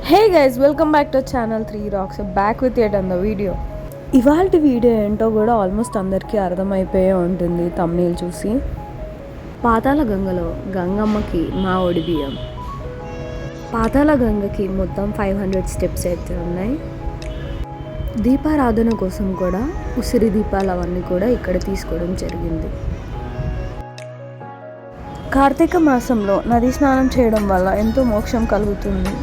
Hey guys, welcome back to channel 3 rocks. Back with yet another video. ఇవాళ video ఏంటో కూడా almost అందరికీ అర్థమైపోయే ఉంటుంది తమ్నేల్ చూసి. పాతాళ గంగలో గంగమ్మకి మా ఒడిబియ్యం. పాతాళ గంగకి మొత్తం 500 స్టెప్స్ అయితే ఉన్నాయి. దీపారాధన కోసం కూడా ఉసిరి దీపాలు అవన్నీ కూడా ఇక్కడ తీసుకోవడం జరిగింది. కార్తీక మాసంలో నదీ స్నానం చేయడం వల్ల ఎంతో మోక్షం కలుగుతుంది.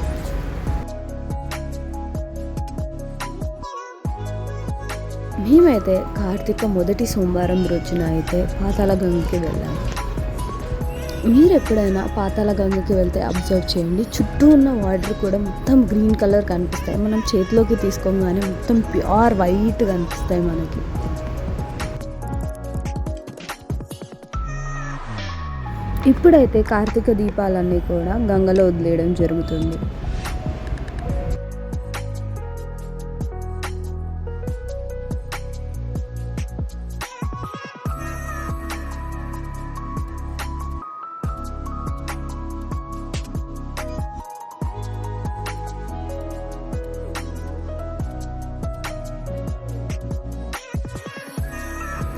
మేమైతే కార్తీక మొదటి సోమవారం రోజున అయితే పాతాళ గంగకి వెళ్ళాము. మీరు ఎప్పుడైనా పాతాళ గంగకి వెళ్తే అబ్జర్వ్ చేయండి, చుట్టూ ఉన్న వాటర్ కూడా మొత్తం గ్రీన్ కలర్ కనిపిస్తాయి. మనం చేతిలోకి తీసుకోగానే మొత్తం ప్యూర్ వైట్ కనిపిస్తాయి మనకి. ఇప్పుడైతే కార్తీక దీపాలన్నీ కూడా గంగలో వదిలేయడం జరుగుతుంది.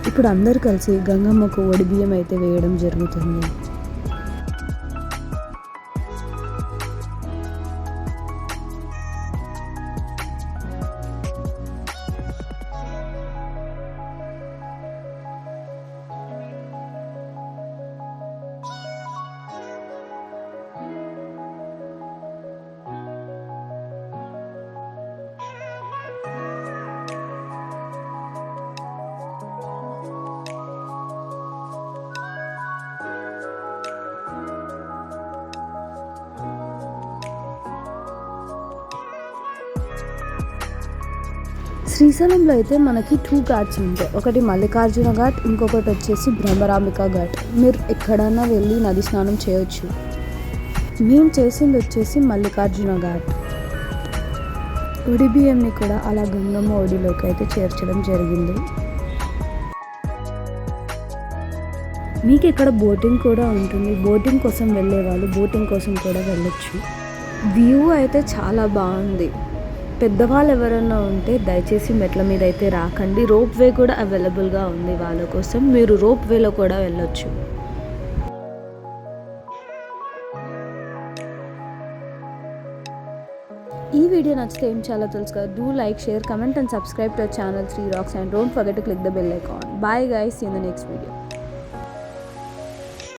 ఇప్పుడు అందరు కలిసి గంగమ్మకు ఒడిబియ్యం అయితే వేయడం జరుగుతుంది. శ్రీశైలంలో అయితే మనకి 2 ఘాట్స్ ఉంటాయి. ఒకటి మల్లికార్జున ఘాట్, ఇంకొకటి వచ్చేసి బ్రహ్మరాంబిక ఘాట్. మీరు ఎక్కడైనా వెళ్ళి నది స్నానం చేయొచ్చు. మేము చేసింది వచ్చేసి మల్లికార్జున ఘాట్. ఒడిబియ్యంని కూడా అలా గంగమ్మ ఒడిలోకి అయితే చేర్చడం జరిగింది. మీకు ఇక్కడ బోటింగ్ కూడా ఉంటుంది. బోటింగ్ కోసం వెళ్ళే వాళ్ళు బోటింగ్ కోసం కూడా వెళ్ళొచ్చు. వ్యూ అయితే చాలా బాగుంది. పెద్దవాళ్ళు ఎవరైనా ఉంటే దయచేసి మెట్ల మీద అయితే రాకండి. రోప్ వే కూడా అవైలబుల్గా ఉంది వాళ్ళ కోసం. మీరు రోప్ వేలో కూడా వెళ్ళొచ్చు. ఈ వీడియో నచ్చితే ఏం చేయాలో తెలుసు కదా. Do like, share, comment and subscribe to channel 3 rocks and don't forget to click the bell icon. Bye guys, see in the next video.